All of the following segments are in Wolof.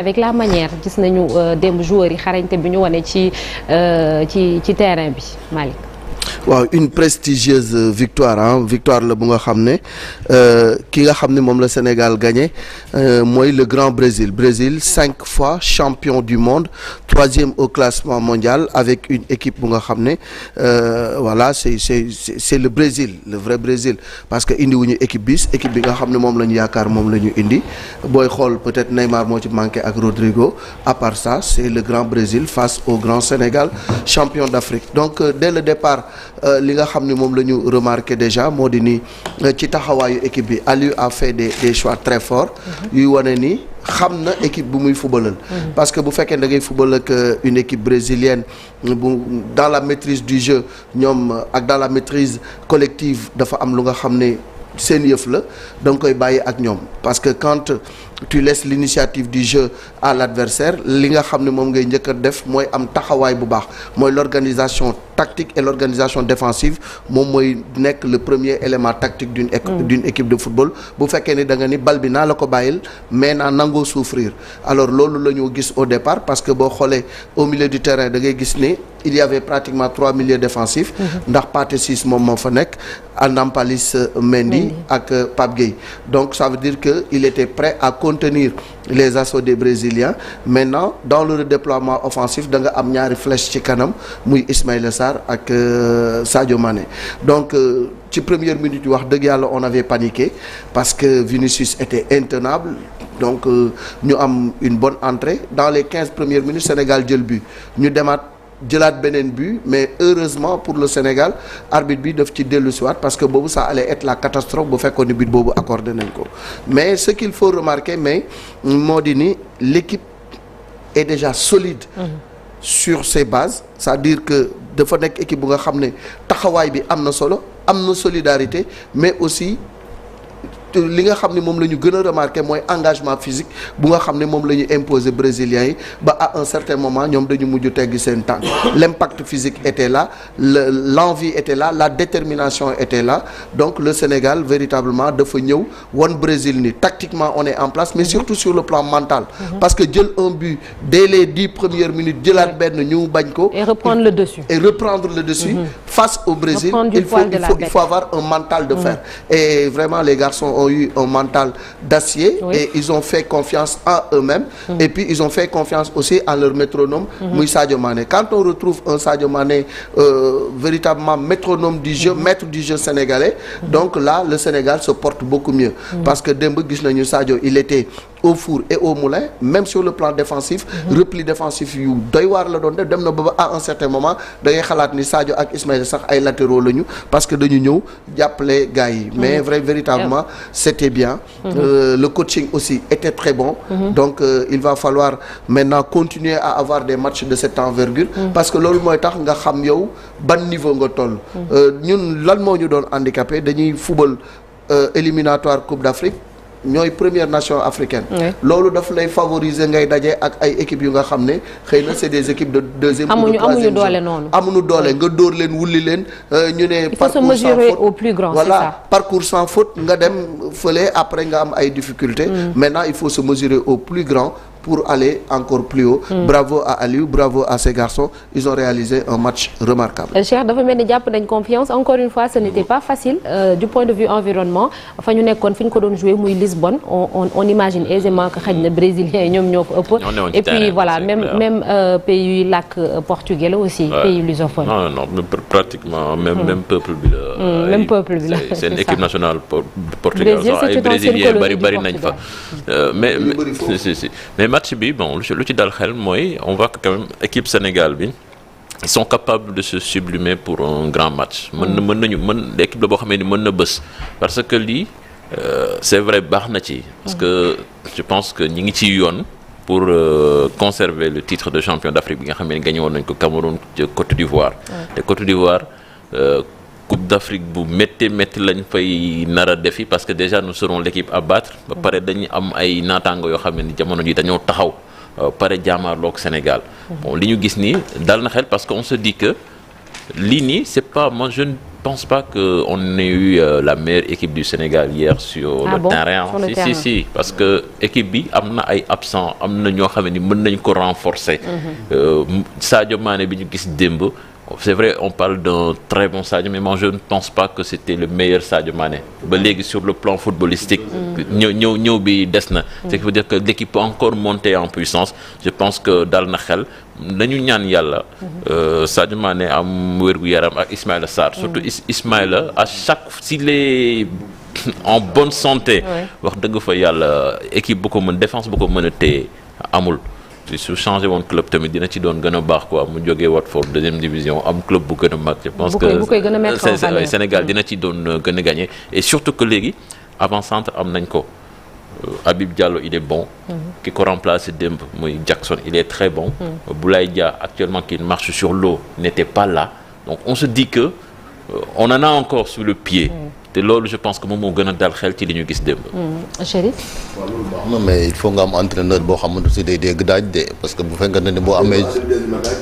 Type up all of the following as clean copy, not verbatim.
avec la manière gis nañu démb joueurs yi xarañte bi ñu wane ci terrain bi Malick. waaw une prestigieuse victoire victoire la bu nga xam ne ki nga xam ne moom la Sénégal gagné mooy le grand Brésil 5 fois champion du monde 3e au classement mondial avec une équipe bu nga xam ne voilà c'est le Brésil le vrai Brésil parce que indi wuñu équipe bi nga xam ne moom la ñu yaakaar moom la ñu indi booy xool peut-être Neymar moo ci manqué ak Rodrigo à part ça c'est le grand Brésil face au grand Sénégal champion d'Afrique donc dès le départ li nga xam ne moom la ñu remarqué déjà moo di ni ci taxawaayu équipe bi Aliou a fait des choix très forts yuy wane ni xam na équipe bu muy fubalal parce que bu fekkee da ngay fubal ak une équipe brésilienne bu dans la maîtrise du jeu ñoom ak dans la maîtrise collective dafa am lu nga xam ne seen yëf la da nga koy bàyyi ak ñoom parce que quand tu laisses l'initiative du jeu à l'adversaire li nga xam ne moom ngay njëkk a def mooy am taxawaay bu baax mooy l'organisation tactique et l'organisation défensive moom mooy nekk le premier élément tactique d'une équipe de football bu fekkee ni da nga ni bal bi naa la ko bàyyil mais naa nangoo souffrir alors loolu la ñu gis au départ parce que boo xoolee au milieu du terrain da ngay gis ni il y avait pratiquement 3 milieux défensifs ndax Pathé Ciss moom moo fa nekk Nampalys Mendy ak Pape Gueye donc ça veut dire que il était prêt à contenir les assauts des Brésiliens maintenant dans le redéploiement offensif da nga am ñaari flèche ci kanam muy Ismaïla Sarr ak Sadio Mané donc ci première minute wax dëgg yàlla on avait paniqué parce que Vinicius était intenable donc ñu am une bonne entrée dans les 15 premières minutes Sénégal jël but ñu demaat jëlaat beneen but mais heureusement pour le Sénégal arbitre bi daf ci dellu si waat parce que boobu ça allait être la catastrophe bu fekkoon ni but boobu accordé nañ ko mais ce qu'il faut remarquer mais moo di ni l'équipe est déjà solide sur ses bases c'est-à-dire que dafa nekk équipe bu nga xam ne taxawaay bi am na solo am na solidarité mais aussi li nga xam ne moom la ñu gën a remarqué mooy engagement physique bu nga xam ne moom la ñu imposer brésiliens yi ba à un certain moment ñoom dañu mujj teggi seen tànk l'impact physique était là l'envie était là la détermination était là donc le Sénégal véritablement dafa ñëw wan Brésil ni tactiquement on est en place mais surtout sur le plan mental parce que jël un but dès les 10 premières minutes jëlaat benn ñu bañ ko et reprendre le dessus face au Brésil il faut avoir un mental de fer et vraiment les garçons ont eu un mental d'acier et ils ont fait confiance en eux-mêmes et puis ils ont fait confiance aussi en leur métronome muy Sadio Mané quand on retrouve un Sadio Mané véritablement métronome du jeu maître du jeu sénégalais donc là le Sénégal se porte beaucoup mieux parce que démb gis nañu Sadio il était au four et au moulin même sur le plan défensif repli défensif yu doy waar la doon def dem na ba à un certain moment da ngay xalaat ni Sadio ak Ismaïla sax ay latéraux lañu parce que dañu ñëw jàppale gars yi mais véritablement c'était bien le coaching aussi était très bon donc il va falloir maintenant continuer à avoir des matchs de cette envergure parce que loolu mooy tax nga xam yow ban niveau nga toll ñun lan moo ñu doon handicapé dañuy football éliminatoire Coupe d'Afrique ñooy première nation africaine loolu daf lay favoriser ngay daje ak ay équipes yu nga xam ne xëy na c'est des équipes de deuxième ou de troisième amuñu doole nga dóor leen wulli leen ñu ne parcours sans faute au plus grand voilà parcours sans faute nga dem fële après nga am ay difficultés maintenant il faut se mesurer au plus grand pour aller encore plus haut bravo à Aliou bravo à ces garçons ils ont réalisé un match remarquable. Cheikh dafa mel ni jàpp nañ confiance encore une fois ce n'était pas facile du point de vue environnement fa ñu nekkoon fi ñu ko doon jouer muy Lisbonne on imagine aisément que xëy na brésiliens yi ñoom ñoo ko ëpp et puis voilà même pays yuy làkk portugais la aussi pays lusophone non pratiquement même peuple bi la c'est une équipe nationale portugaise ay brésiliens bari nañ fa mais match bi bon lu ci dal xel mooy on voit que quand même équipe Sénégal bi ils sont capables de se sublimer pour un grand match mën nañu l'équipe la boo xamee ni mën na bës parce que lii c'est vrai baax na ci parce que je pense que ñi ngi ci yoon pour conserver le titre de champion d'Afrique bi nga xam ne gagné woon nañ ko Cameroun ci Côte d'Ivoire te Côte d'Ivoire Coupe d'Afrique bu métti lañ fay nar a defi parce que déjà nous serons l'équipe à battre ba pare dañu am ay naataango yoo xam ne ni jamono ji dañoo taxaw pare jaamaarloog Sénégal bon li ñu gis nii dal na xel parce que on se dit que lii nii c'est pas moi je ne pense pas que on ait eu la meilleure équipe du Sénégal hier sur le terrain. Si parce que équipe bi am na ay absents am na ñoo xam ne mën nañ ko renforcer. Sadio Mané bi ñu gis démb. C'est vrai, on parle d'un très bon Sadio, mais moi je ne pense pas que c'était le meilleur Sadio Mané. Ba léegi sur le plan footballistique. ñëw bi des na. Ce qui veut dire que l'équipe peut encore monter en puissance. Je pense que dal na xel nañu ñaan yàlla. Sadio Mané am wér-gu-yaram ak Ismaïla Sarr. Surtout Ismaïla à chaque s'il est en bonne santé. wax dëgg fa yàlla équipe bu ko mën défense bu ko mën a téye amul. su changé woon club tamit dina ci doon gën a baax quoi mu jógee Watford deuxième division am club bu gën a mag. je pense que Sénégal dina ci doon gën a gagné et surtout que léegi avant-centre am nañ ko Habib Diallo il est bon. ki ko remplacé démb muy Jackson il est très bon. Boulaye Dia actuellement qui marche sur l'eau n'était pas là donc on se dit que on en a encore sous le pied. te loolu je pense que moom moo gën a dal xel ci li ñu gis démb. Chérif. waaw loolu baax na mais il faut nga am entraîneur boo xamante si day dégg daaj de parce que bu fekkee ne boo amee.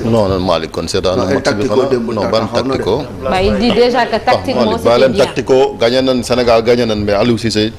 non Malick kon seetaan match bi xanaa non ban tactico. il dit déjà que tactiquement c'était bien tactico gagné nañ Sénégal gagné nañ mais Aliou Cissé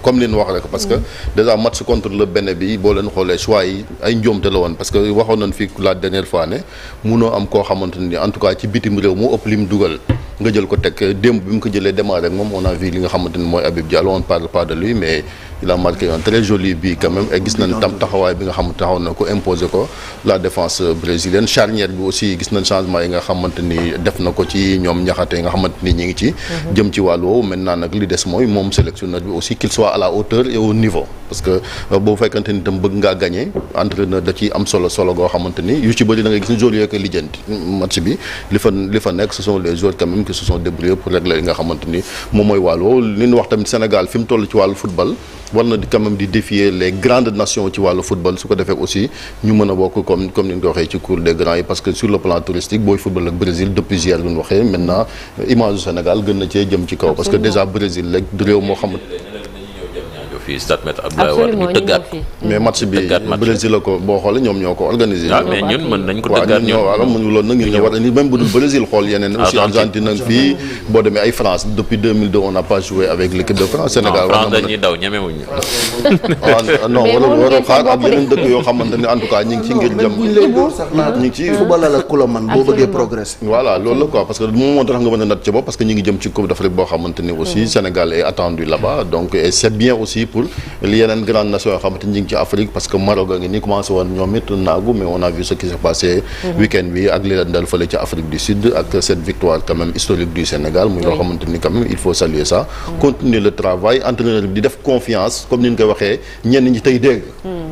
comme li ñu wax rek parce que déjà match contre le Bénin bi boo leen xoolee choix yi ay njuumte la woon parce que waxoon nañ fi la dernière fois ne munoo am koo xamante ni en tout cas ci bitim réew moo ëpp lim dugal nga jël ko teg démb bi mu ko jëlee démarré ak moom on a vu li nga xamante ni mooy Habib Diallo on parle pas de lui mais il a marqué un très joli but quand même et gis nañ tam taxawaay bi nga xam taxaw na ko imposer ko la défense brésilienne charnière bi aussi gis nañ changement yi nga xamante ni def na ko ci ñoom ñaxate yi nga xamante ni ñi ngi ci jëm ci wàllu woowu maintenant nag li des mooy moom sélectionneur bi aussi qu'il soit à la hauteur et au niveau parce que boo fekkante ni tam bëgg ngaa gagné entraîneur da ci am solo goo xamante ni yu ci bëri da ngay gis ni joueurs yooyu koy lijjanti match bi li fa nekk ce sont les joueurs quand même qui se sont débrouillés pour régler li nga xamante ni moom mooy wàllu woowu li ñu wax tamit Sénégal fi mu toll ci wàllu football war na quand même di défier les grandes nations ci wàllu football su ko defee aussi ñu mën a bokk comme ni ñu ko waxee ci cour des grands yi parce que sur le plan touristique booy football ak Brésil depuis hier lu ñu waxee maintenant image du Sénégal gën na cee jëm ci kaw parce que déjà Brésil rek du réew moo xam fii stade Maître Abdoulaye Wade ñu tëggaat ko mais match bi Brésil la ko boo xoolee ñoom ñoo ko organisé. mais ñun mën nañ ko tëggaat ñun waaw ñun loolu nag ñu war a même bu dul Brésil xool yeneen aussi Argentine nag fii boo demee ay France depuis 2002 on n'a pas joué avec l'équipe de France Sénégal France dañuy daw ñemewuñu non war a xaar ak yeneen dëkk yoo xamante ni en tout cas ñi ngi ci ngir jëm ñi ngi ci football la ku la man boo bëggee progresser voilà loolu la quoi parce que moom moo tax nga mën a nat ci bopp parce que ñi ngi jëm ci Coupe d'Afrique boo xamante ni aussi Sénégal est attendu là-bas donc et c'est bien aussi pour li yeneen grande nation yoo xamante ni ñu ngi ci Afrique parce que Maroc a ngi ni commencé woon ñoom it naagu mais on a vu ce qui s'est passé week-end bi ak li leen dal fële ci Afrique du Sud ak cette victoire quand même historique du Sénégal muy loo xamante ni quand même il faut saluer ça continuer le travail entraîneur bi di def confiance comme ni ñu koy waxee ñenn ñi tey dégg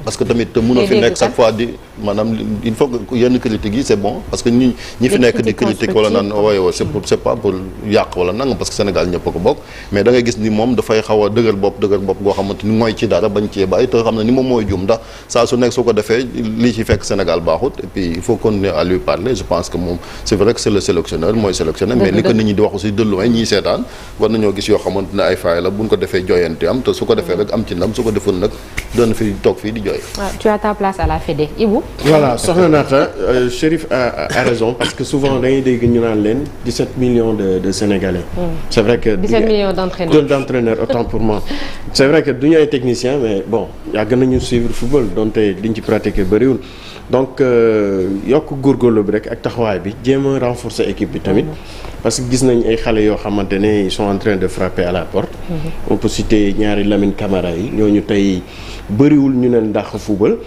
parce que tamit mënoo fi nekk chaque fois di maanaam il faut que yenn critiques yi c'est bon parce que ñi fi nekk di critique wala naan waaye c'est pas pour yàq wala nangam parce que Sénégal ñëpp a ko bokk mais da ngay gis ni moom dafay xaw a dëgër bopp goo xamante ni mooy ci dara bañ cee bàyyi te xam ne ni moom mooy juum ndax saa su nekk su ko defee lii ci fekk Sénégal baaxut et puis il faut continuer à lui parler je pense que moom c'est vrai que c'est le sélectionneur mooy sélectionné mais li ko nit ñi di wax aussi de loin ñiy seetaan war nañoo gis yoo xamante ne ay faay la buñ ko defee jooyante am te su ko defee rek am ci ndam su ko defoon nag doon fi toog fii di jooy. Tu as ta place à la Fédé Ibou. Voilà soxna Naata Chérif a raison parce que souvent dañuy dégg ñu naan leen 17 millions de Sénégalais. C'est vrai que 17 millions d'entraîneurs autant pour moi. C'est vrai que duñu ay techniciens mais bon yàgg nañu suivre football donte liñ ci pratiquer bëriwul donc yokk góorgóorlu bi rek ak taxawaay bi jéem a renforcer équipe bi tamit parce que gis nañ ay xale yoo xamante ne ils sont en train de frapper à la porte. On peut citer ñaari Lamine Camara yi ñooñu tey bëriwul ñu leen dàq football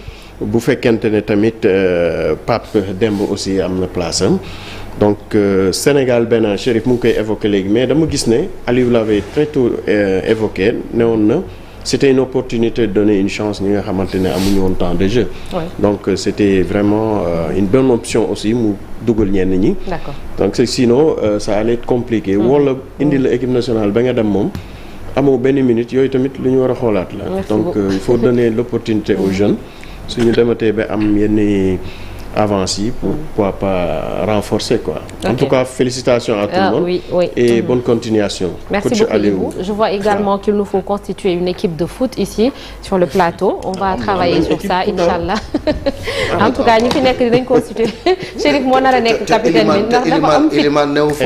bu fekkente ne tamit Pape Demba aussi am na place am donc Sénégal benn Chérif mu ngi koy évoquer léegi mais dama gis ne Aliou l'avait très tôt évoqué ne woon na c'était une opportunité de donner une chance ñi nga xamante ne amuñu woon temps de jeu. Ouais. Donc c'était vraiment une bonne option aussi mu dugal ñenn ñi. D'accord. Donc sinon ça allait être compliqué. wala indi la équipe nationale ba nga dem moom amoo benn minute yooyu tamit lu ñu war a xoolaat la. Donc il faut donner l'opportunité aux jeunes suñu dematee ba am yenn avance yi pourquoi pas renforcer quoi. En tout cas félicitations à tout le monde. Oui. Et bonne continuation. Merci beaucoup Ibou. Je vois également qu'il nous faut constituer une équipe de foot ici sur le plateau. On va travailler sur ça inchallah. En tout cas ñi fi nekk dinañ constituer Chérif moo nar a nekk capitaine bi ndax dafa am Elimane new fo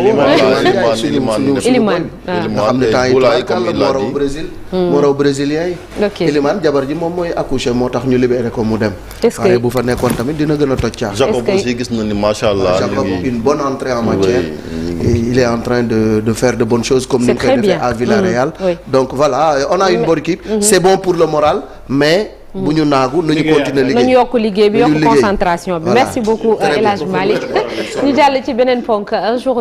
Elimane nga xam ne temps yi moo raw Brésil moo raw brésilien yi. Elimane jabar ji moom mooy accoucher moo tax ñu libéré ko mu dem. waaye bu fa nekkoon tamit dina gën a toj caa. Jacob aussi gis na ni macha allah. Jacob une bonne entrée en matière. Il est en train de faire de bonnes choses comme ni ñu koy defee à Villarreal. Donc voilà on a une bonne équipe. C'est bon pour le moral mais. bu ñu naagu nañu continuer liggéey nañu yokk liggéey bi yokk concentration bi. Merci beaucoup El Hadj Malick ñu jàll ci beneen ponk un jour